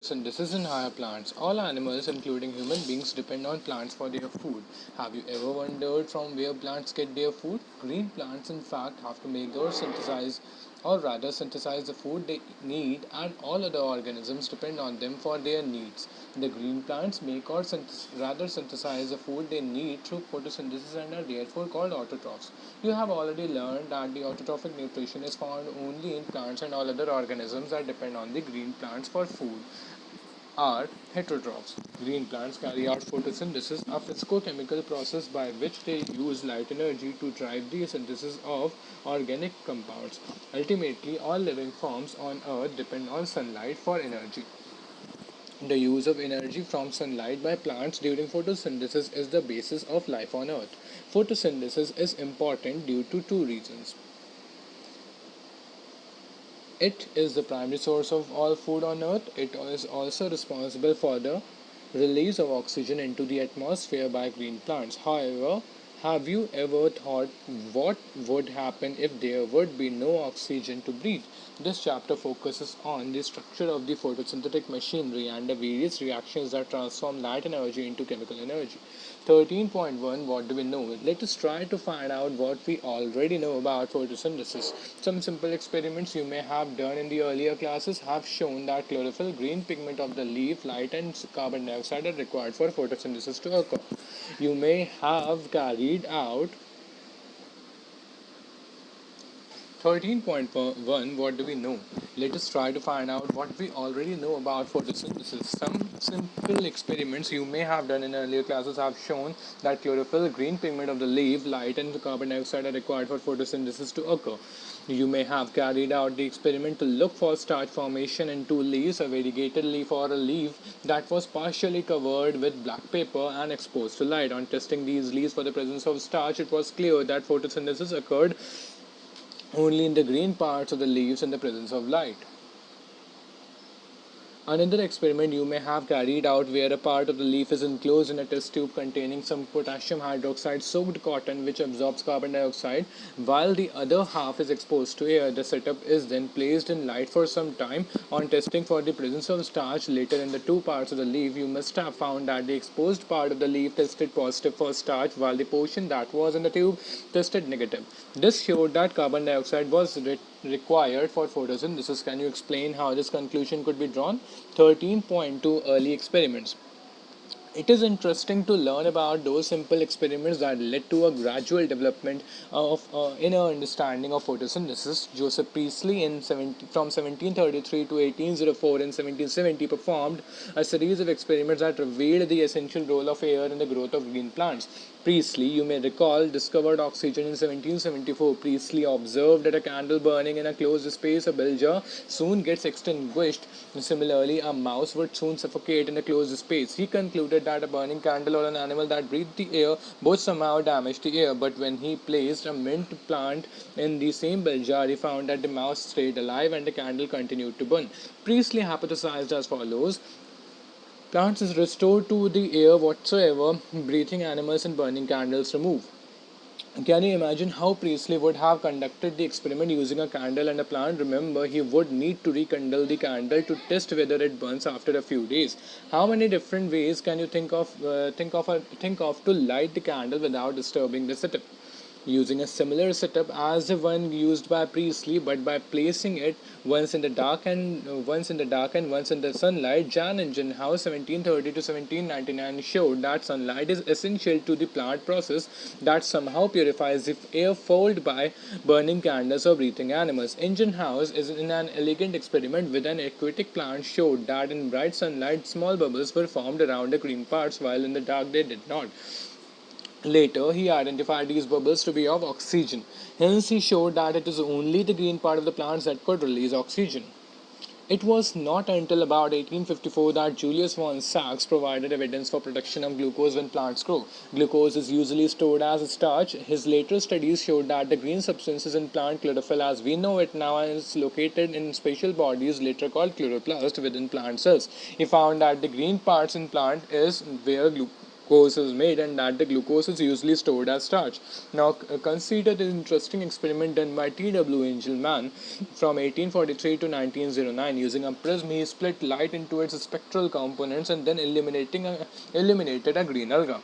Photosynthesis in higher plants. All animals, including human beings, depend on plants for their food. Have you ever wondered from where plants get their food? Green plants, in fact, have to make or rather synthesize the food they need, and all other organisms depend on them for their needs. The green plants make or rather synthesize the food they need through photosynthesis and are therefore called autotrophs. You have already learned that the autotrophic nutrition is found only in plants, and all other organisms that depend on the green plants for food are heterotrophs. Green plants carry out photosynthesis, a physicochemical process by which they use light energy to drive the synthesis of organic compounds. Ultimately, all living forms on Earth depend on sunlight for energy. The use of energy from sunlight by plants during photosynthesis is the basis of life on Earth. Photosynthesis is important due to two reasons. It is the primary source of all food on Earth. It is also responsible for the release of oxygen into the atmosphere by green plants. However, have you ever thought what would happen if there would be no oxygen to breathe? This chapter focuses on the structure of the photosynthetic machinery and the various reactions that transform light energy into chemical energy. 13.1 What do we know? Let us try to find out what we already know about photosynthesis. Some simple experiments you may have done in the earlier classes have shown that chlorophyll, green pigment of the leaf, light, and carbon dioxide are required for photosynthesis to occur. You may have carried out 13.1 What do we know? Let us try to find out what we already know about photosynthesis. Some simple experiments you may have done in earlier classes have shown that chlorophyll, green pigment of the leaf, light, and carbon dioxide are required for photosynthesis to occur. You may have carried out the experiment to look for starch formation in two leaves, a variegated leaf or a leaf that was partially covered with black paper and exposed to light. On testing these leaves for the presence of starch, it was clear that photosynthesis occurred only in the green parts of the leaves in the presence of light. Another experiment you may have carried out where a part of the leaf is enclosed in a test tube containing some potassium hydroxide soaked cotton which absorbs carbon dioxide while the other half is exposed to air. The setup is then placed in light for some time. On testing for the presence of starch later in the two parts of the leaf, you must have found that the exposed part of the leaf tested positive for starch while the portion that was in the tube tested negative. This showed that carbon dioxide was required for photosynthesis. Can you explain how this conclusion could be drawn? 13.2 Early experiments. It is interesting to learn about those simple experiments that led to a gradual development of inner understanding of photosynthesis. Joseph Priestley from 1733 to 1804 in 1770 performed a series of experiments that revealed the essential role of air in the growth of green plants. Priestley, you may recall, discovered oxygen in 1774. Priestley observed that a candle burning in a closed space, a bell jar, soon gets extinguished. Similarly, a mouse would soon suffocate in a closed space. He concluded that a burning candle or an animal that breathed the air both somehow damaged the air. But when he placed a mint plant in the same bell jar, he found that the mouse stayed alive and the candle continued to burn. Priestley hypothesized as follows: plants is restored to the air whatsoever breathing animals and burning candles remove. Can you imagine how Priestley would have conducted the experiment using a candle and a plant? Remember, he would need to rekindle the candle to test whether it burns after a few days. How many different ways can you think of to light the candle without disturbing the setup? Using a similar setup as the one used by Priestley, but by placing it once in the dark and once in the sunlight. Jan Ingenhousz 1730 to 1799 showed that sunlight is essential to the plant process that somehow purifies the air fouled by burning candles or breathing animals. Ingenhousz is in an elegant experiment with an aquatic plant showed that in bright sunlight small bubbles were formed around the green parts while in the dark they did not. Later, he identified these bubbles to be of oxygen. Hence, he showed that it is only the green part of the plants that could release oxygen. It was not until about 1854 that Julius von Sachs provided evidence for production of glucose when plants grow. Glucose is usually stored as a starch. His later studies showed that the green substances in plant chlorophyll as we know it now is located in special bodies later called chloroplast within plant cells. He found that the green parts in plant is where glucose is made, and that the glucose is usually stored as starch. Now, consider the interesting experiment done by T.W. Engelmann from 1843 to 1909. Using a prism, he split light into its spectral components and then eliminated a green alga,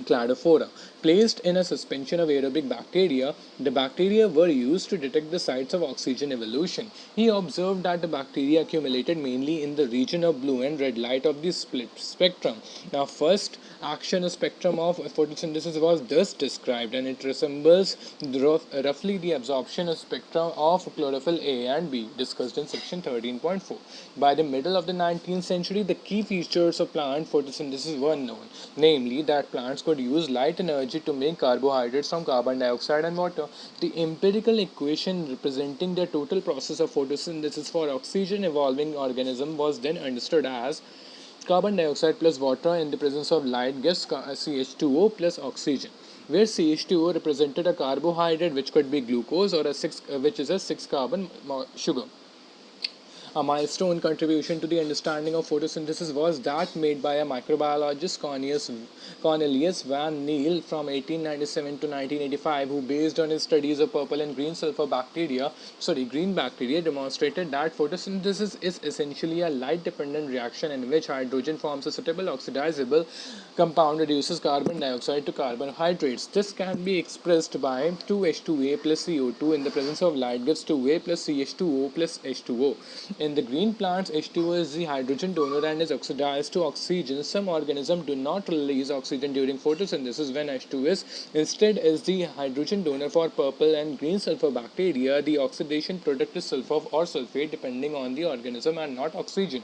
cladophora, placed in a suspension of aerobic bacteria. The bacteria were used to detect the sites of oxygen evolution. He observed that the bacteria accumulated mainly in the region of blue and red light of the split spectrum. Now, first action spectrum of photosynthesis was thus described, and it resembles roughly the absorption spectrum of chlorophyll A and B, discussed in section 13.4. By the middle of the 19th century, the key features of plant photosynthesis were known, namely that plants could use light energy to make carbohydrates from carbon dioxide and water. The empirical equation representing the total process of photosynthesis for oxygen evolving organism was then understood as carbon dioxide plus water in the presence of light gives CH2O plus oxygen, where CH2O represented a carbohydrate which could be glucose or which is a 6 carbon sugar. A milestone contribution to the understanding of photosynthesis was that made by a microbiologist Cornelius van Niel from 1897 to 1985, who based on his studies of purple and green bacteria, demonstrated that photosynthesis is essentially a light-dependent reaction in which hydrogen forms a suitable oxidizable compound reduces carbon dioxide to carbohydrates. This can be expressed by 2H2A plus CO2 in the presence of light gives 2A plus CH2O plus H2O. In the green plants, H2O is the hydrogen donor and is oxidized to oxygen. Some organisms do not release oxygen during photosynthesis when H2 instead is the hydrogen donor. For purple and green sulfur bacteria, the oxidation product is sulfur or sulfate depending on the organism and not oxygen.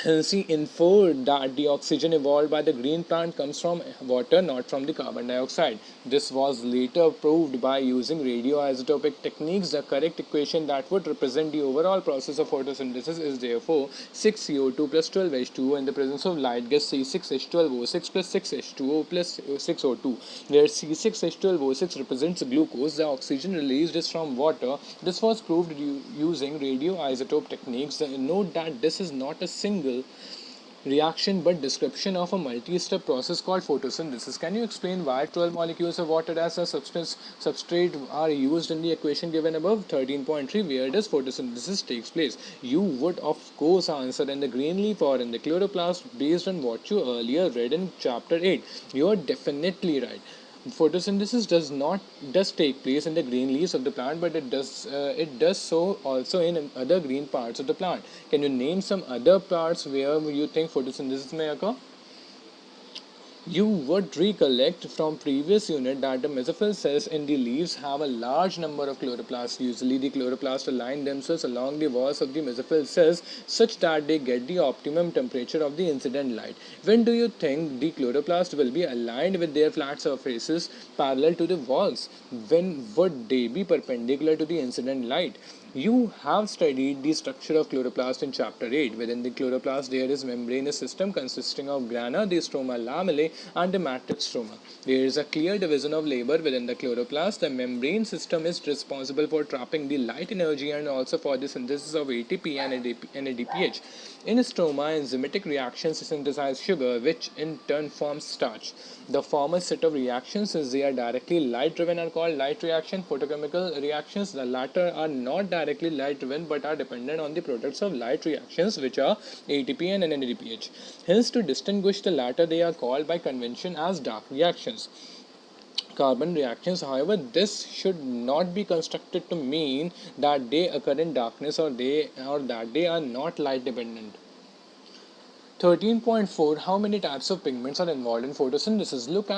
Hence, he inferred that the oxygen evolved by the green plant comes from water, not from the carbon dioxide. This was later proved by using radioisotopic techniques. The correct equation that would represent the overall process of photosynthesis is therefore 6CO2 plus 12H2O in the presence of light gives C6H12O6 plus 6H2O plus 6O2, where C6H12O6 represents glucose. The oxygen released is from water. This was proved using radioisotope techniques. Note that this is not a single reaction but description of a multi-step process called photosynthesis. Can you explain why 12 molecules of water as a substrate are used in the equation given above? 13.3. Where does photosynthesis takes place? You would of course answer in the green leaf or in the chloroplast based on what you earlier read in chapter 8. You are definitely right. Photosynthesis does take place in the green leaves of the plant, but it does so also in other green parts of the plant. Can you name some other parts where you think photosynthesis may occur? You would recollect from previous unit that the mesophyll cells in the leaves have a large number of chloroplasts. Usually the chloroplasts align themselves along the walls of the mesophyll cells such that they get the optimum temperature of the incident light. When do you think the chloroplasts will be aligned with their flat surfaces parallel to the walls? When would they be perpendicular to the incident light? You have studied the structure of chloroplast in chapter 8. Within the chloroplast there is membranous system consisting of grana, the stroma lamellae and the matrix stroma. There is a clear division of labor within the chloroplast. The membrane system is responsible for trapping the light energy and also for the synthesis of ATP and NADPH. In stroma, enzymatic reactions synthesize sugar, which in turn forms starch. The former set of reactions, since they are directly light-driven, are called light reaction. Photochemical reactions, the latter are not directly light-driven but are dependent on the products of light reactions, which are ATP and NADPH. Hence, to distinguish the latter, they are called by convention as dark reactions. Carbon reactions, however, this should not be constructed to mean that they occur in darkness or that they are not light dependent. 13.4. How many types of pigments are involved in photosynthesis? Looking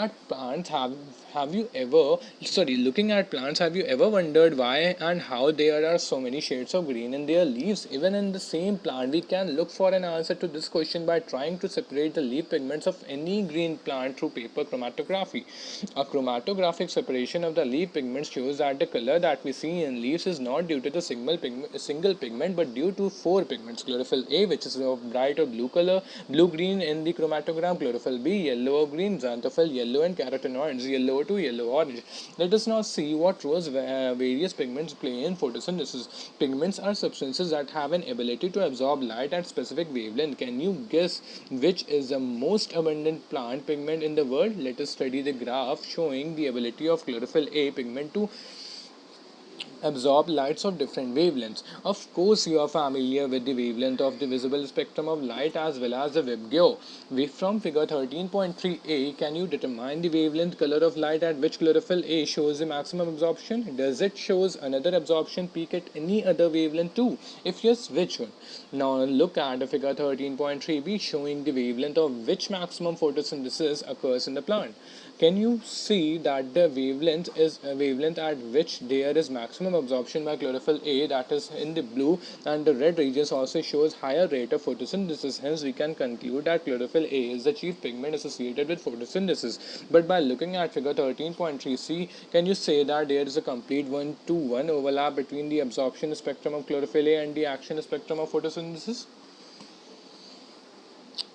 at plants, have you ever wondered why and how there are so many shades of green in their leaves? Even in the same plant, we can look for an answer to this question by trying to separate the leaf pigments of any green plant through paper chromatography. A chromatographic separation of the leaf pigments shows that the color that we see in leaves is not due to the single pigment but due to 4 pigments: chlorophyll A, which is of bright or blue color; Blue-green in the chromatogram, chlorophyll B, yellow or green, xanthophyll, yellow, and carotenoids, yellow to yellow-orange. Let us now see what roles various pigments play in photosynthesis. Pigments are substances that have an ability to absorb light at specific wavelength. Can you guess which is the most abundant plant pigment in the world? Let us study the graph showing the ability of chlorophyll A pigment to absorb lights of different wavelengths. Of course, you are familiar with the wavelength of the visible spectrum of light as well as the Vibgyo. From figure 13.3a, can you determine the wavelength color of light at which chlorophyll A shows the maximum absorption? Does it shows another absorption peak at any other wavelength too? If yes, which one? Now look at the figure 13.3b showing the wavelength of which maximum photosynthesis occurs in the plant. Can you see that the wavelength is a wavelength at which there is maximum absorption by chlorophyll A, that is in the blue, and the red regions also shows higher rate of photosynthesis. Hence we can conclude that chlorophyll A is the chief pigment associated with photosynthesis. But by looking at figure 13.3c, can you say that there is a complete 1-to-1 overlap between the absorption spectrum of chlorophyll A and the action spectrum of photosynthesis?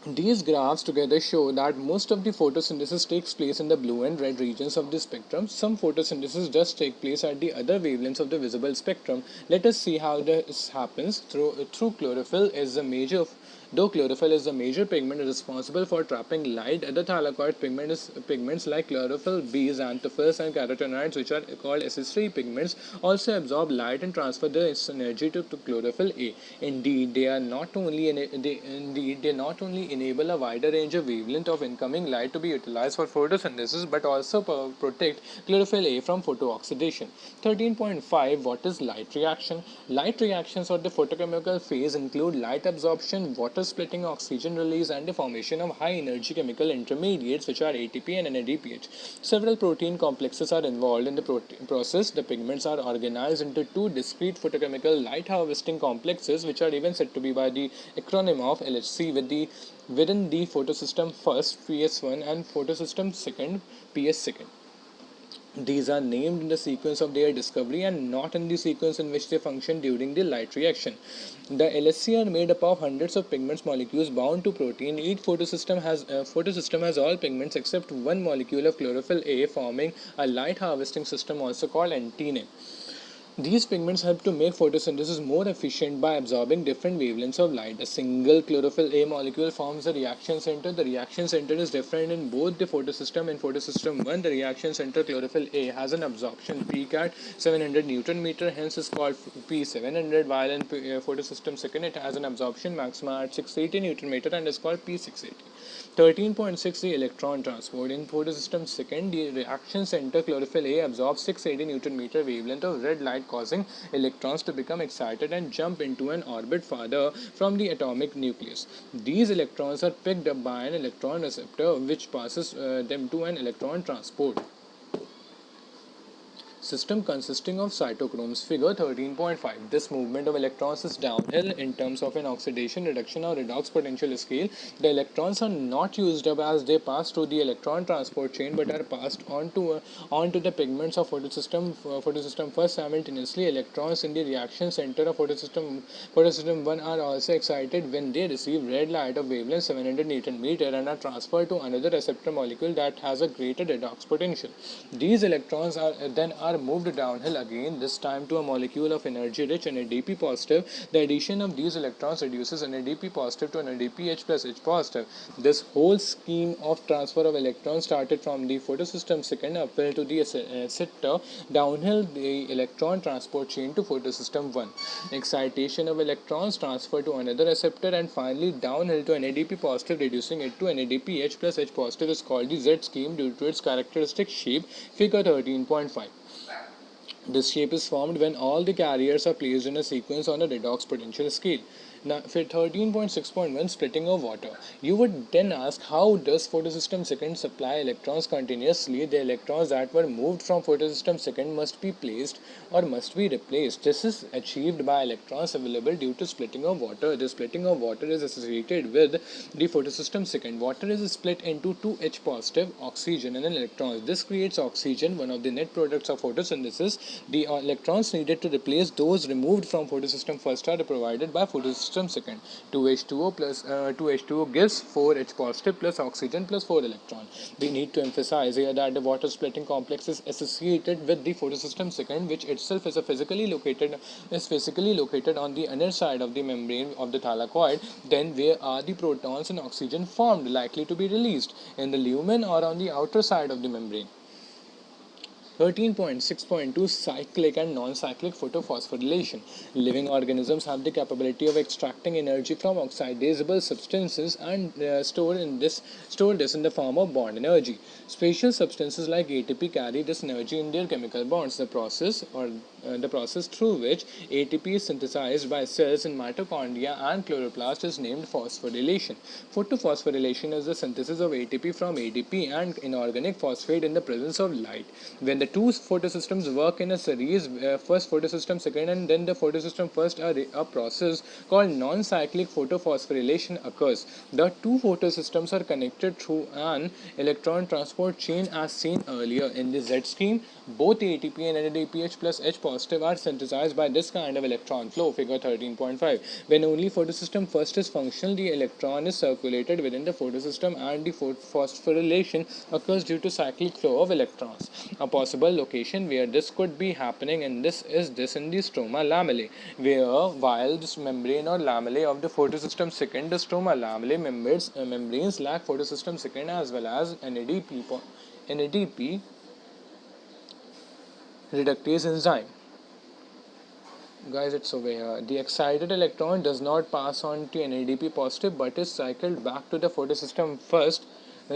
These graphs together show that most of the photosynthesis takes place in the blue and red regions of the spectrum. Some photosynthesis does take place at the other wavelengths of the visible spectrum. Let us see how this happens. Through chlorophyll is the major Though chlorophyll is the major pigment responsible for trapping light, other thylakoid pigments like chlorophyll B, xanthophylls, and carotenoids, which are called accessory pigments, also absorb light and transfer their energy to chlorophyll A. Indeed, they not only enable a wider range of wavelength of incoming light to be utilized for photosynthesis, but also protect chlorophyll A from photooxidation. 13.5. What is light reaction? Light reactions of the photochemical phase include light absorption, water splitting, oxygen release, and the formation of high energy chemical intermediates, which are ATP and NADPH. Several protein complexes are involved in the process. The pigments are organized into two discrete photochemical light harvesting complexes, which are even said to be by the acronym of LHC, within the photosystem first PS1 and photosystem second PS2. These are named in the sequence of their discovery and not in the sequence in which they function during the light reaction. The LSC are made up of hundreds of pigments molecules bound to protein. Each photosystem has all pigments except one molecule of chlorophyll A, forming a light harvesting system also called antennae. These pigments help to make photosynthesis more efficient by absorbing different wavelengths of light. A single chlorophyll A molecule forms a reaction center. The reaction center is different in both the photosystem. In photosystem 1, the reaction center chlorophyll A has an absorption peak at 700 Newton meter, hence is called P700, while in photosystem 2, it has an absorption maxima at 680 Newton meter and is called P680. 13.6. The electron transport. In photosystem 2, the reaction center chlorophyll A absorbs 680 Newton meter wavelength of red light, causing electrons to become excited and jump into an orbit farther from the atomic nucleus. These electrons are picked up by an electron receptor, which passes them to an electron transport system consisting of cytochromes. Figure 13.5. This movement of electrons is downhill in terms of an oxidation, reduction, or redox potential scale. The electrons are not used up as they pass through the electron transport chain, but are passed onto the pigments of photosystem first. Simultaneously, electrons in the reaction center of photosystem 1 are also excited when they receive red light of wavelength 700 Newton meter and are transferred to another receptor molecule that has a greater redox potential. These electrons are moved downhill again, this time to a molecule of energy-rich NADP positive. The addition of these electrons reduces NADP positive to NADPH plus H positive. This whole scheme of transfer of electrons started from the photosystem 2 uphill to the receptor, downhill the electron transport chain to photosystem 1. Excitation of electrons transfer to another receptor, and finally downhill to NADP positive, reducing it to NADPH plus H positive is called the Z scheme due to its characteristic shape. Figure 13.5. This shape is formed when all the carriers are placed in a sequence on a redox potential scale. Now, for 13.6.1, splitting of water. You would then ask, how does photosystem 2 supply electrons continuously? The electrons that were moved from photosystem 2 must be placed or must be replaced. This is achieved by electrons available due to splitting of water. The splitting of water is associated with the photosystem 2. Water is split into two H positive, oxygen and electrons. This creates oxygen, one of the net products of photosynthesis. The electrons needed to replace those removed from photosystem 1 are provided by photosystem photosystem second. 2H2O plus 2H2O gives 4H positive plus oxygen plus 4 electron. We need to emphasize here that the water splitting complex is associated with the photosystem second, which itself is physically located on the inner side of the membrane of the thylakoid. Then where are the protons and oxygen formed likely to be released, in the lumen or on the outer side of the membrane? 13.6.2 Cyclic and non-cyclic photophosphorylation. Living organisms have the capability of extracting energy from oxidizable substances and store this in the form of bond energy. Special substances like ATP carry this energy in their chemical bonds. The process through which ATP is synthesized by cells in mitochondria and chloroplast is named phosphorylation. Photophosphorylation is the synthesis of ATP from ADP and inorganic phosphate in the presence of light. When the two photosystems work in a series, first photosystem second and then the photosystem first, a process called non-cyclic photophosphorylation occurs. The two photosystems are connected through an electron transport chain as seen earlier. In the Z scheme, both ATP and NADPH plus H positive are synthesized by this kind of electron flow, figure 13.5. When only photosystem first is functional, the electron is circulated within the photosystem and the phosphorylation occurs due to cyclic flow of electrons. A possible location where this could be happening in this is this in the stroma lamellae, where while this membrane or lamellae of the photosystem second, the stroma lamellae membranes lack photosystem second as well as NADP reductase enzyme. Guys, it's over here. The excited electron does not pass on to NADP positive but is cycled back to the photosystem first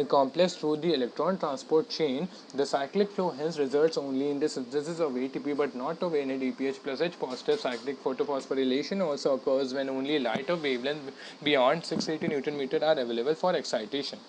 complex through the electron transport chain. The cyclic flow hence results only in the synthesis of ATP but not of NADPH plus H positive. Cyclic photophosphorylation also occurs when only light of wavelength beyond 680 Newton meter are available for excitation.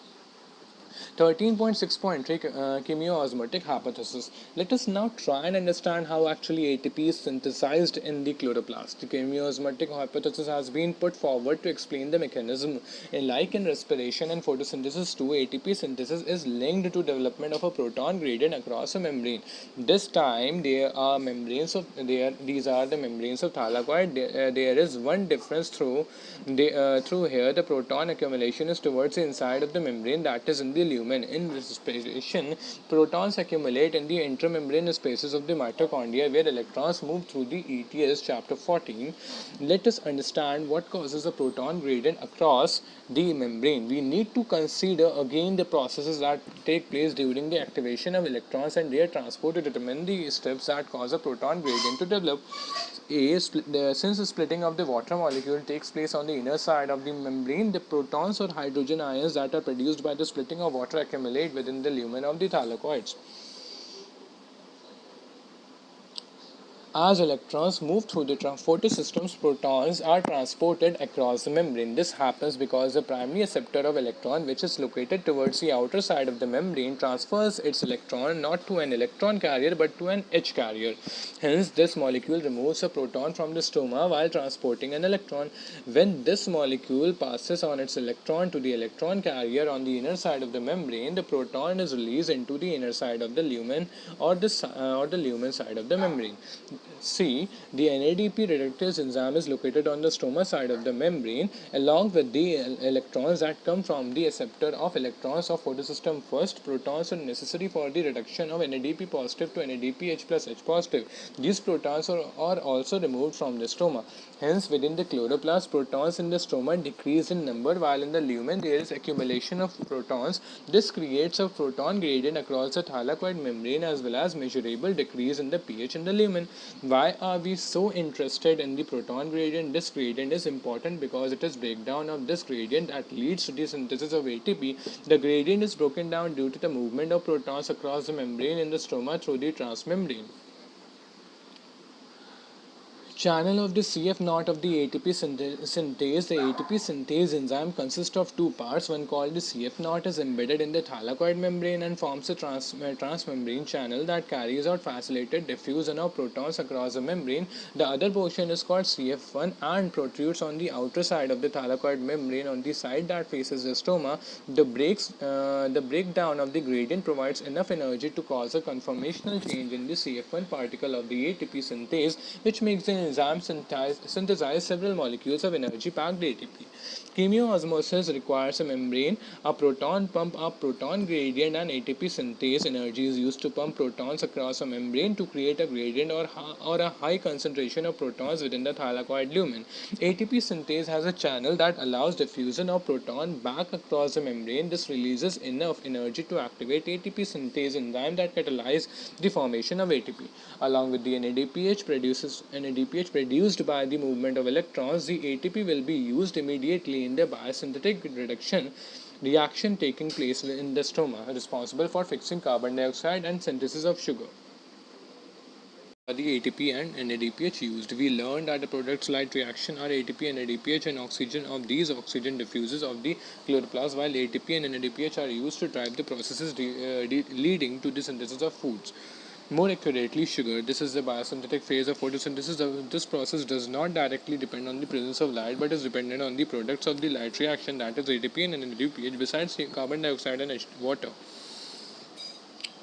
13.6.3 Chemiosmotic hypothesis. Let us now try and understand how actually ATP is synthesized in the chloroplast. The chemiosmotic hypothesis has been put forward to explain the mechanism. Like in respiration and photosynthesis too, ATP synthesis is linked to development of a proton gradient across a membrane. This time these are the membranes of thylakoid. There is one difference through here the proton accumulation is towards the inside of the membrane, that is in the lumen. In respiration, protons accumulate in the intramembrane spaces of the mitochondria where electrons move through the ETS, chapter 14. Let us understand what causes a proton gradient across the membrane. We need to consider again the processes that take place during the activation of electrons and their transport to determine the steps that cause a proton gradient to develop. Since the splitting of the water molecule takes place on the inner side of the membrane, the protons or hydrogen ions that are produced by the splitting of water accumulate within the lumen of the thylakoids. As electrons move through the photosystems, protons are transported across the membrane. This happens because the primary acceptor of electron, which is located towards the outer side of the membrane, transfers its electron not to an electron carrier but to an H carrier. Hence, this molecule removes a proton from the stroma while transporting an electron. When this molecule passes on its electron to the electron carrier on the inner side of the membrane, the proton is released into the inner side of the lumen or the lumen side of the membrane. C. The NADP reductase enzyme is located on the stroma side of the membrane along with the electrons that come from the acceptor of electrons of photosystem first. Protons are necessary for the reduction of NADP positive to NADPH plus H positive. These protons are also removed from the stroma. Hence, within the chloroplast, protons in the stroma decrease in number while in the lumen there is accumulation of protons. This creates a proton gradient across the thylakoid membrane as well as measurable decrease in the pH in the lumen. Why are we so interested in the proton gradient? This gradient is important because it is breakdown of this gradient that leads to the synthesis of ATP. The gradient is broken down due to the movement of protons across the membrane in the stroma through the transmembrane channel of the CF0 of the ATP synthase. The ATP synthase enzyme consists of two parts. One called the CF0 is embedded in the thylakoid membrane and forms a transmembrane channel that carries out facilitated diffusion of protons across the membrane. The other portion is called CF1 and protrudes on the outer side of the thylakoid membrane on the side that faces the stroma. The breakdown of the gradient provides enough energy to cause a conformational change in the CF1 particle of the ATP synthase, which makes the enzyme synthesize several molecules of energy-packed ATP. Chemoosmosis requires a membrane, a proton pump, a proton gradient, and ATP synthase energy is used to pump protons across a membrane to create a gradient or a high concentration of protons within the thylakoid lumen. ATP synthase has a channel that allows diffusion of proton back across the membrane. This releases enough energy to activate ATP synthase enzyme that catalyze the formation of ATP. Along with the NADPH produced by the movement of electrons, the ATP will be used immediately in the biosynthetic reaction taking place in the stroma, responsible for fixing carbon dioxide and synthesis of sugar. The ATP and NADPH used. We learned that the products light reaction are ATP, NADPH, and oxygen. Of these, oxygen diffuses of the chloroplast, while ATP and NADPH are used to drive the processes leading to the synthesis of foods. More accurately, sugar. This is the biosynthetic phase of photosynthesis. This process does not directly depend on the presence of light, but is dependent on the products of the light reaction, that is ATP and NADPH, besides carbon dioxide and water.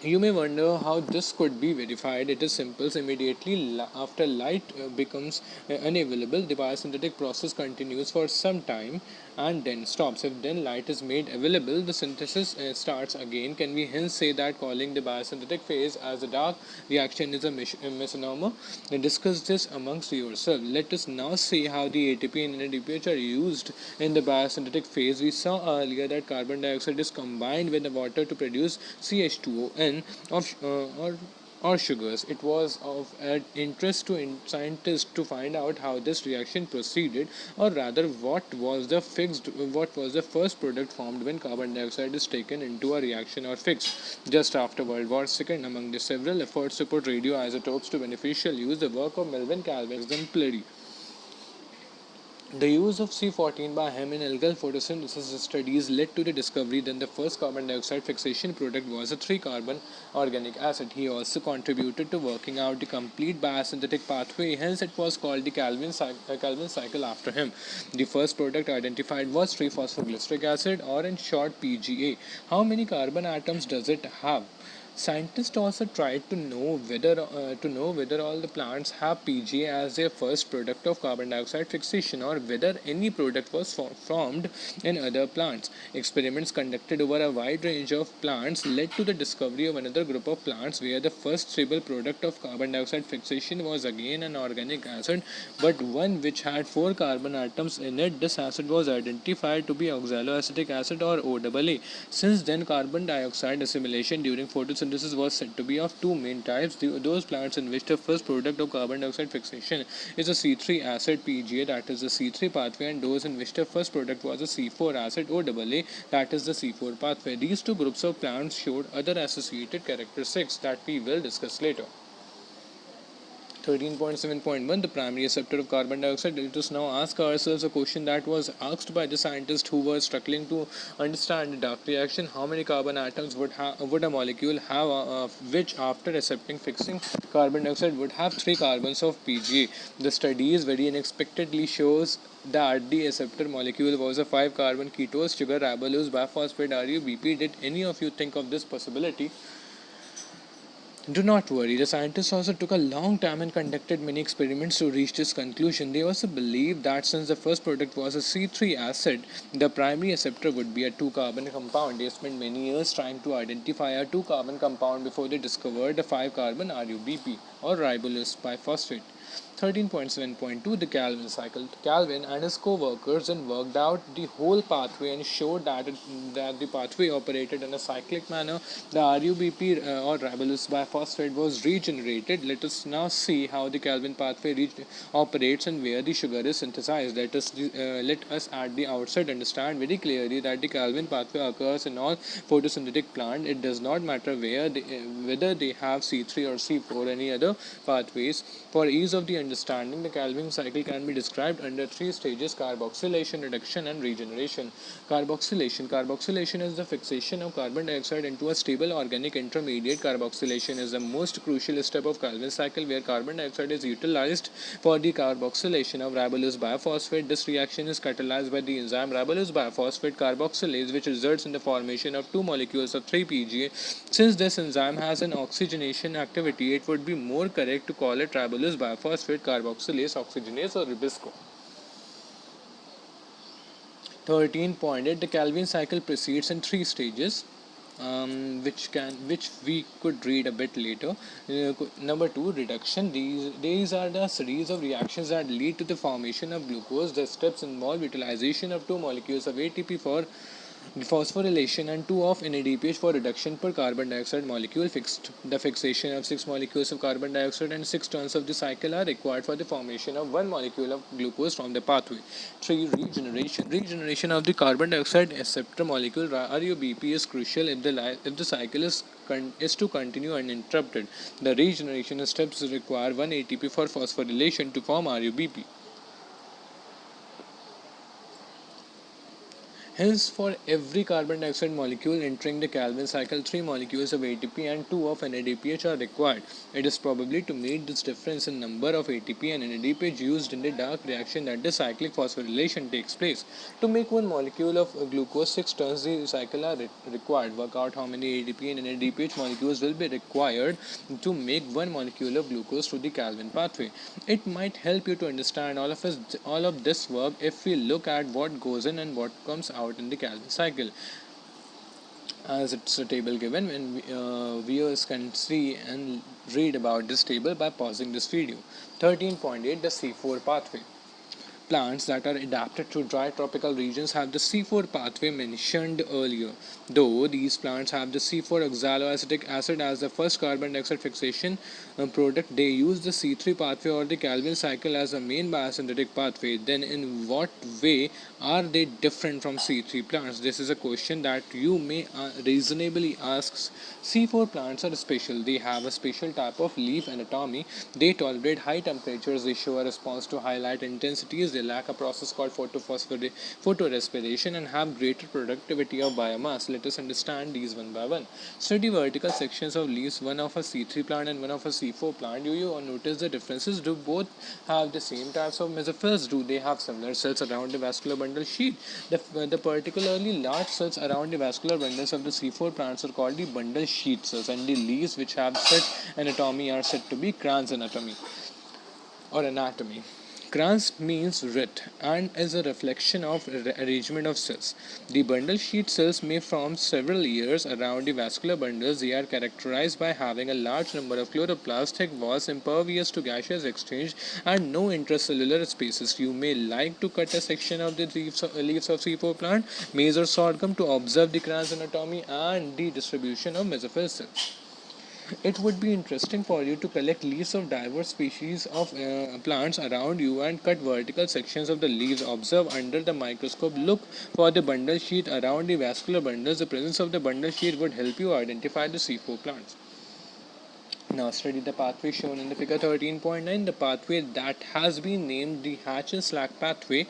You may wonder how this could be verified. It is simple. Immediately after light becomes unavailable, the biosynthetic process continues for some time and then stops. If then light is made available, the synthesis starts again. Can we hence say that calling the biosynthetic phase as a dark reaction is a misnomer? Discuss this amongst yourselves. Let us now see how the ATP and NADPH are used in the biosynthetic phase. We saw earlier that carbon dioxide is combined with the water to produce CH2O or sugars. It was of interest to scientists to find out how this reaction proceeded, or rather what was the first product formed when carbon dioxide is taken into a reaction or fixed. Just after World War II, among the several efforts to put radioisotopes to beneficial use, the work of Melvin Calvin is exemplary. The use of C14 by him in algal photosynthesis studies led to the discovery that the first carbon dioxide fixation product was a 3-carbon organic acid. He also contributed to working out the complete biosynthetic pathway, hence it was called the Calvin cycle after him. The first product identified was 3-phosphoglyceric acid, or in short PGA. How many carbon atoms does it have? Scientists also tried to know whether all the plants have PGA as their first product of carbon dioxide fixation, or whether any product was formed in other plants. Experiments conducted over a wide range of plants led to the discovery of another group of plants where the first stable product of carbon dioxide fixation was again an organic acid, but one which had 4 carbon atoms in it. This acid was identified to be oxaloacetic acid, or OAA. Since then, carbon dioxide assimilation during photosynthesis was said to be of 2 main types. Those plants in which the first product of carbon dioxide fixation is a C3 acid PGA, that is the C3 pathway, and those in which the first product was a C4 acid OAA, that is the C4 pathway. These two groups of plants showed other associated characteristics that we will discuss later. 13.7.1 The primary receptor of carbon dioxide. Let us now ask ourselves a question that was asked by the scientists who were struggling to understand the dark reaction. How many carbon atoms would a molecule have which after accepting fixing carbon dioxide would have 3 carbons of PGA? The studies very unexpectedly shows that the acceptor molecule was a 5-carbon ketose sugar ribulose biphosphate RUBP. Did any of you think of this possibility? Do not worry, the scientists also took a long time and conducted many experiments to reach this conclusion. They also believed that since the first product was a C3 acid, the primary acceptor would be a 2-carbon compound. They spent many years trying to identify a 2-carbon compound before they discovered a 5-carbon RUBP, or ribulose biphosphate. 13.7.2 The Calvin cycle. Calvin and his co-workers then worked out the whole pathway and showed that the pathway operated in a cyclic manner. The RUBP or ribulose biphosphate was regenerated. Let us now see how the Calvin pathway operates and where the sugar is synthesized. Let us at the outset understand very clearly that the Calvin pathway occurs in all photosynthetic plants. It does not matter whether they have C3 or C4 or any other pathways. For ease of the understanding, the Calvin cycle can be described under 3 stages: carboxylation, reduction, and regeneration. Carboxylation is the fixation of carbon dioxide into a stable organic intermediate. Carboxylation is the most crucial step of Calvin cycle, where carbon dioxide is utilized for the carboxylation of ribulose biphosphate. This reaction is catalyzed by the enzyme ribulose biphosphate carboxylase, which results in the formation of 2 molecules of 3-PGA. Since this enzyme has an oxygenation activity, it would be more correct to call it ribulose biphosphate phosphorate, carboxylase, oxygenase, or ribisco. 13.8. The Calvin cycle proceeds in three stages, which we could read a bit later. Number two, reduction. These are the series of reactions that lead to the formation of glucose. The steps involve utilization of two molecules of ATP for phosphorylation and 2 of NADPH for reduction per carbon dioxide molecule fixed. The fixation of 6 molecules of carbon dioxide and 6 turns of the cycle are required for the formation of 1 molecule of glucose from the pathway. 3. Regeneration. Regeneration of the carbon dioxide acceptor molecule RUBP is crucial if the cycle is to continue uninterrupted. The regeneration steps require 1 ATP for phosphorylation to form RUBP. Hence, for every carbon dioxide molecule entering the Calvin cycle, 3 molecules of ATP and 2 of NADPH are required. It is probably to meet this difference in number of ATP and NADPH used in the dark reaction that the cyclic phosphorylation takes place. To make 1 molecule of glucose, 6 turns the cycle are required. Work out how many ATP and NADPH molecules will be required to make 1 molecule of glucose through the Calvin pathway. It might help you to understand all of this work if we look at what goes in and what comes out in the Calvin cycle, as it's a table given, and viewers can see and read about this table by pausing this video. 13.8. The C4 pathway. Plants that are adapted to dry tropical regions have the C4 pathway mentioned earlier. Though these plants have the C4 oxaloacetic acid as the first carbon dioxide fixation product, they use the C3 pathway or the Calvin cycle as a main biosynthetic pathway. Then in what way are they different from C3 plants? This is a question that you may reasonably ask. C4 plants are special. They have a special type of leaf anatomy. They tolerate high temperatures. They show a response to high light intensities. They lack a process called photorespiration and have greater productivity of biomass. Let us understand these one by one. Study vertical sections of leaves, one of a C3 plant and one of a C4 plant. Do you notice the differences? Do both have the same types of mesophils? Do they have similar cells around the vascular bundle sheet? The particularly large cells around the vascular bundles of the C4 plants are called the bundle sheet cells, and the leaves which have such anatomy are said to be Kranz anatomy or anatomy. Kranz means writ and is a reflection of arrangement of cells. The bundle sheet cells may form several layers around the vascular bundles. They are characterized by having a large number of chloroplasts, thick walls, impervious to gaseous exchange, and no intracellular spaces. You may like to cut a section of the leaves of C4 plant, maize or sorghum, to observe the Kranz anatomy and the distribution of mesophyll cells. It would be interesting for you to collect leaves of diverse species of plants around you and cut vertical sections of the leaves. Observe under the microscope. Look for the bundle sheet around the vascular bundles. The presence of the bundle sheet would help you identify the C4 plants. Now study the pathway shown in the figure 13.9. The pathway that has been named the Hatch and Slack pathway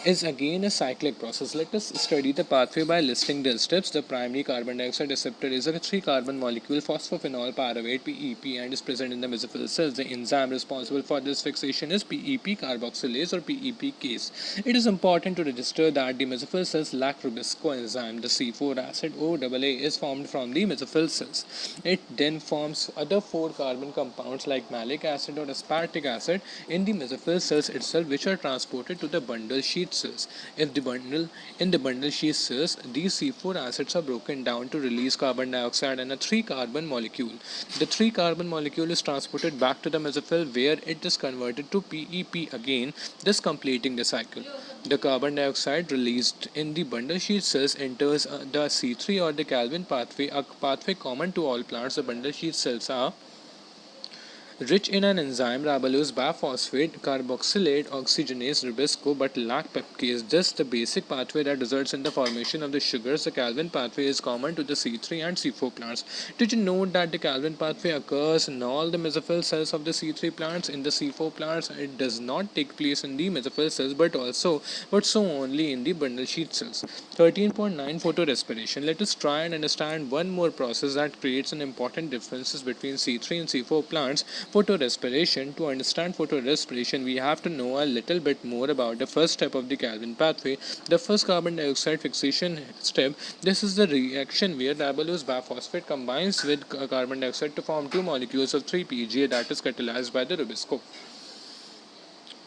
is again a cyclic process. Let us study the pathway by listing the steps. The primary carbon dioxide receptor is a 3-carbon molecule phosphophenol pyruvate PEP and is present in the mesophyll cells. The enzyme responsible for this fixation is PEP carboxylase or PEP-case. It is important to register that the mesophyll cells lack ribisco enzyme. The C4 acid OAA is formed from the mesophyll cells. It then forms other 4-carbon compounds like malic acid or aspartic acid in the mesophyll cells itself, which are transported to the bundle sheet cells. In the bundle sheet cells, these C4 acids are broken down to release carbon dioxide and a 3-carbon molecule. The 3-carbon molecule is transported back to the mesophyll, where it is converted to PEP again, thus completing the cycle. The carbon dioxide released in the bundle sheet cells enters the C3 or the Calvin pathway, a pathway common to all plants. The bundle sheet cells are rich in an enzyme ribulose biphosphate carboxylate oxygenase ribisco but lack peptidase. Thus, the basic pathway that results in the formation of the sugars, the Calvin pathway, is common to the C3 and C4 plants. Did you note that the Calvin pathway occurs in all the mesophyll cells of the C3 plants? In the C4 plants, it does not take place in the mesophyll cells but so only in the bundle sheet cells. 13.9. Photorespiration. Let us try and understand one more process that creates an important differences between C3 and C4 plants. Photorespiration. To understand photorespiration, we have to know a little bit more about the first step of the Calvin pathway, the first carbon dioxide fixation step. This is the reaction where ribulose biphosphate combines with carbon dioxide to form 2 molecules of 3-PGA that is catalyzed by the ribisco.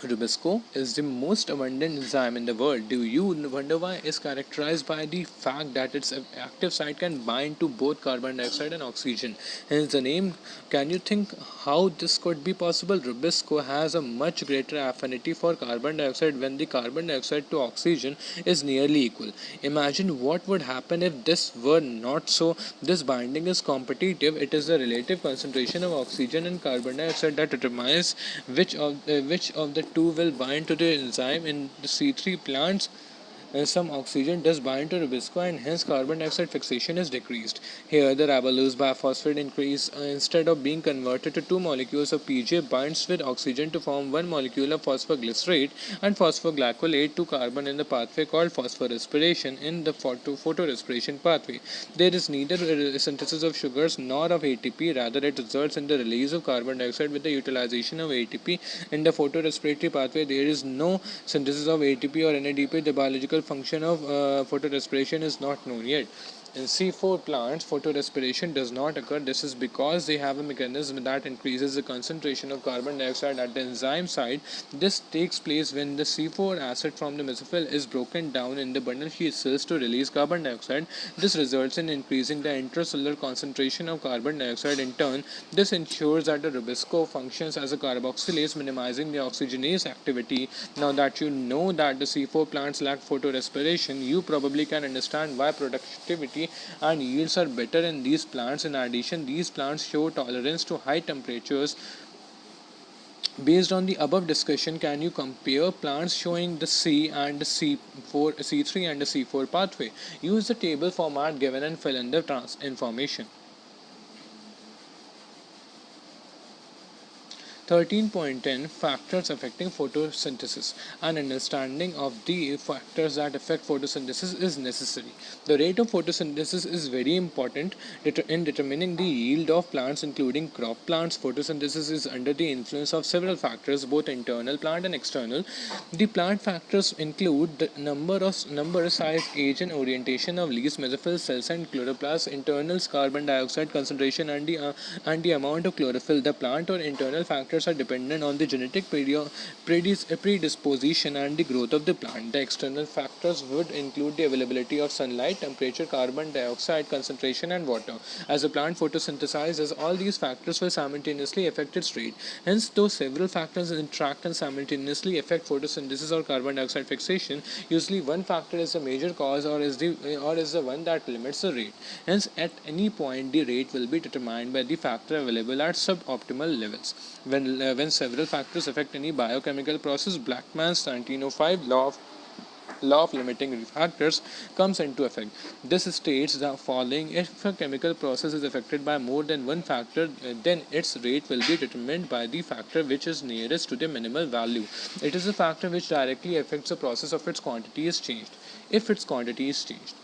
Rubisco is the most abundant enzyme in the world. Do you wonder why it is characterized by the fact that its active site can bind to both carbon dioxide and oxygen? Hence the name. Can you think how this could be possible? Rubisco has a much greater affinity for carbon dioxide when the carbon dioxide to oxygen is nearly equal. Imagine what would happen if this were not so. This binding is competitive. It is the relative concentration of oxygen and carbon dioxide that determines which of the two will bind to the enzyme. In the C3 plants, some oxygen does bind to Rubisco and hence carbon dioxide fixation is decreased. Here the ribose biphosphate increase instead of being converted to two molecules of PJ binds with oxygen to form one molecule of phosphoglycerate and phosphoglycolate to carbon in the pathway called phosphorespiration in the photorespiration pathway. There is neither synthesis of sugars nor of ATP, rather it results in the release of carbon dioxide with the utilization of ATP. In the photorespiratory pathway, there is no synthesis of ATP or NADP. The biological function of photorespiration is not known yet. In C4 plants, photorespiration does not occur. This is because they have a mechanism that increases the concentration of carbon dioxide at the enzyme site. This takes place when the C4 acid from the mesophyll is broken down in the bundle sheath cells to release carbon dioxide. This results in increasing the intracellular concentration of carbon dioxide. In turn, this ensures that the Rubisco functions as a carboxylase, minimizing the oxygenase activity. Now that you know that the C4 plants lack photorespiration, you probably can understand why productivity and yields are better in these plants. In addition, these plants show tolerance to high temperatures. Based on the above discussion, can you compare plants showing the C and the C3 and the C4 pathway? Use the table format given and fill in the information. 13.10 Factors affecting photosynthesis. An understanding of the factors that affect photosynthesis is necessary. The rate of photosynthesis is very important in determining the yield of plants, including crop plants. Photosynthesis is under the influence of several factors, both internal plant and external. The plant factors include the number, size, age, and orientation of leaves, mesophyll cells, and chloroplasts. Internals, carbon dioxide concentration, and the amount of chlorophyll. The plant or internal factors are dependent on the genetic predisposition and the growth of the plant. The external factors would include the availability of sunlight, temperature, carbon dioxide concentration, and water. As a plant photosynthesizes, all these factors will simultaneously affect its rate. Hence, though several factors interact and simultaneously affect photosynthesis or carbon dioxide fixation, usually one factor is the major cause or is the one that limits the rate. Hence, at any point, the rate will be determined by the factor available at suboptimal levels. When several factors affect any biochemical process, Blackman's 1905 law of limiting factors comes into effect. This states the following: if a chemical process is affected by more than one factor, then its rate will be determined by the factor which is nearest to the minimal value. It is a factor which directly affects the process of its quantity is changed. If its quantity is changed,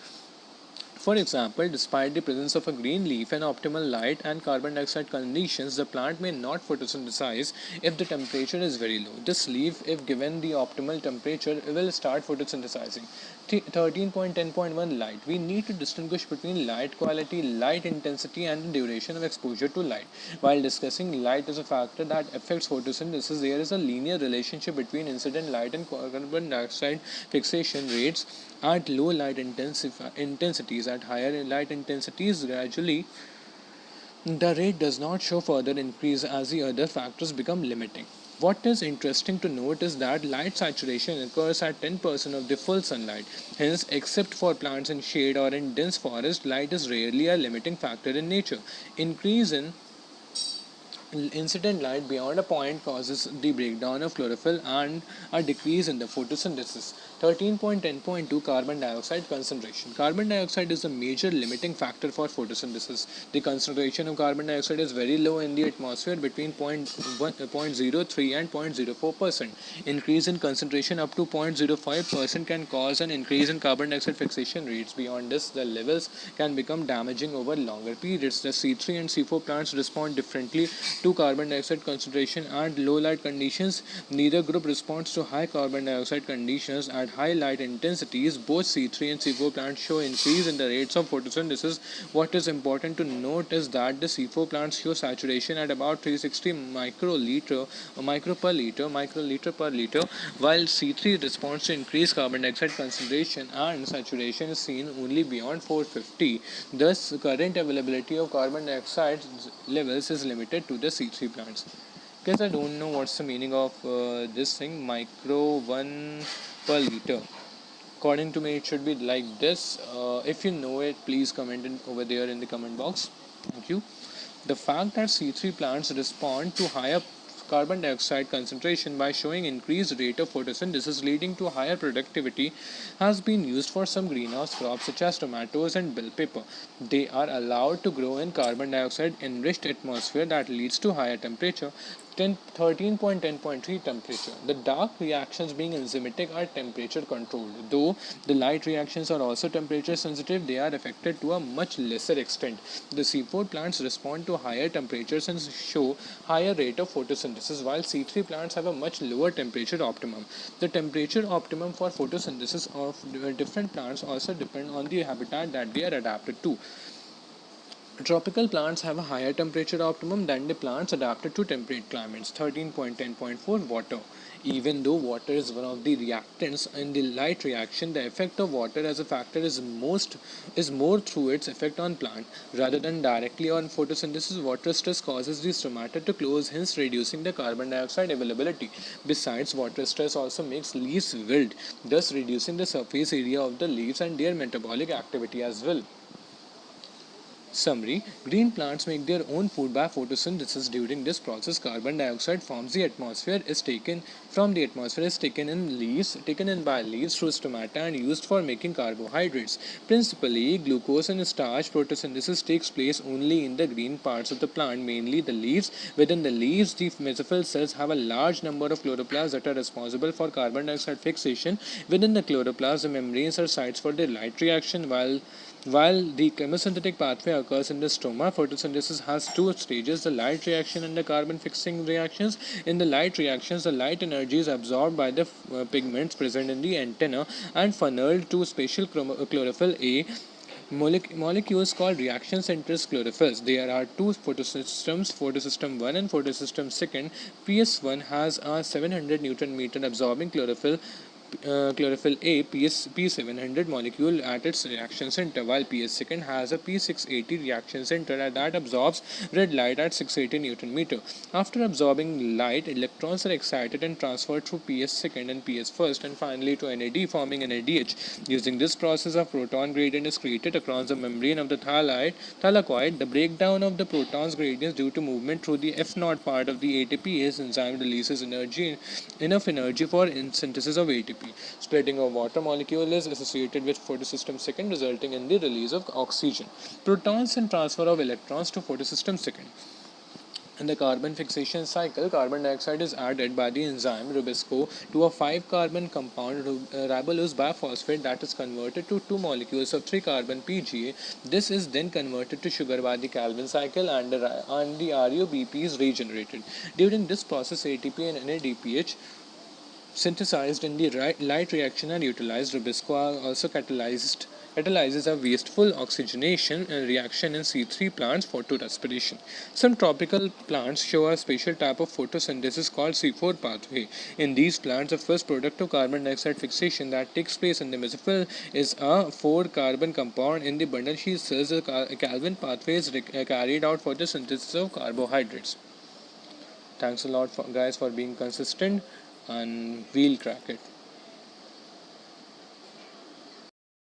for example, despite the presence of a green leaf and optimal light and carbon dioxide conditions, the plant may not photosynthesize if the temperature is very low. This leaf, if given the optimal temperature, will start photosynthesizing. 13.10.1 Light. We need to distinguish between light quality, light intensity, and the duration of exposure to light. While discussing light as a factor that affects photosynthesis, there is a linear relationship between incident light and carbon dioxide fixation rates. At low light intensities, at higher light intensities, gradually the rate does not show further increase as the other factors become limiting. What is interesting to note is that light saturation occurs at 10% of the full sunlight. Hence, except for plants in shade or in dense forest, light is rarely a limiting factor in nature. Increase in incident light beyond a point causes the breakdown of chlorophyll and a decrease in the photosynthesis. 13.10.2 Carbon dioxide concentration. Carbon dioxide is a major limiting factor for photosynthesis. The concentration of carbon dioxide is very low in the atmosphere, between 0.03 and 0.04%. Increase in concentration up to 0.05% can cause an increase in carbon dioxide fixation rates. Beyond this, the levels can become damaging over longer periods. The C3 and C4 plants respond differently to carbon dioxide concentration at low light conditions. Neither group responds to high carbon dioxide conditions at high light intensities. Both C3 and C4 plants show increase in the rates of photosynthesis. What is important to note is that the C4 plants show saturation at about 360 microliter per liter, while C3 responds to increased carbon dioxide concentration and saturation is seen only beyond 450. Thus, current availability of carbon dioxide levels is limited to the C3 plants. Guys, I don't know what's the meaning of this thing, micro 1 per liter. According to me, it should be like this. If you know it, please comment over there in the comment box. Thank you. The fact that C3 plants respond to higher carbon dioxide concentration by showing increased rate of photosynthesis leading to higher productivity has been used for some greenhouse crops such as tomatoes and bell pepper. They are allowed to grow in carbon dioxide enriched atmosphere that leads to higher temperature. 13.10.3 temperature. The dark reactions being enzymatic are temperature controlled. Though the light reactions are also temperature sensitive, they are affected to a much lesser extent. The C4 plants respond to higher temperatures and show higher rate of photosynthesis, while C3 plants have a much lower temperature optimum. The temperature optimum for photosynthesis of different plants also depend on the habitat that they are adapted to. Tropical plants have a higher temperature optimum than the plants adapted to temperate climates. 13.10.4 Water. Even though water is one of the reactants in the light reaction, the effect of water as a factor is more through its effect on plant rather than directly on photosynthesis. Water stress causes the stomata to close, hence reducing the carbon dioxide availability. Besides, water stress also makes leaves wilt, thus reducing the surface area of the leaves and their metabolic activity as well. Summary: green plants make their own food by photosynthesis. During this process, carbon dioxide from the atmosphere is taken in by leaves through stomata and used for making carbohydrates. Principally, glucose and starch photosynthesis takes place only in the green parts of the plant, mainly the leaves. Within the leaves, the mesophyll cells have a large number of chloroplasts that are responsible for carbon dioxide fixation. Within the chloroplast, the membranes are sites for the light reaction, while the chemosynthetic pathway occurs in the stroma. Photosynthesis has two stages: the light reaction and the carbon fixing reactions. In the light reactions, the light energy is absorbed by the pigments present in the antenna and funneled to special chlorophyll A molecules called reaction centers chlorophyll. There are two photosystems, photosystem 1 and photosystem 2. PS1 has a 700 Newton meter absorbing chlorophyll A P700 molecule at its reaction center, while PS2 has a P680 reaction center that absorbs red light at 680 Newton meter. After absorbing light, electrons are excited and transferred through PS2 and PS1 and finally to NAD, forming NADH. Using this process, a proton gradient is created across the membrane of the thylakoid. The breakdown of the proton's gradients due to movement through the F0 part of the ATPase enzyme releases enough energy for synthesis of ATP. Splitting of water molecule is associated with photosystem 2, resulting in the release of oxygen. Protons and transfer of electrons to photosystem 2. In the carbon fixation cycle, carbon dioxide is added by the enzyme Rubisco to a 5-carbon compound ribulose biphosphate that is converted to 2 molecules of 3-carbon PGA. This is then converted to sugar by the Calvin cycle and the RUBP is regenerated. During this process, ATP and NADPH synthesized in the light reaction are utilized. Rubisco also catalyzes a wasteful oxygenation reaction in C3 plants photorespiration. Some tropical plants show a special type of photosynthesis called C4 pathway. In these plants, the first product of carbon dioxide fixation that takes place in the mesophyll is a 4-carbon compound. In the bundle sheath cells, the Calvin pathway is carried out for the synthesis of carbohydrates. Thanks a lot guys for being consistent, and we'll crack it.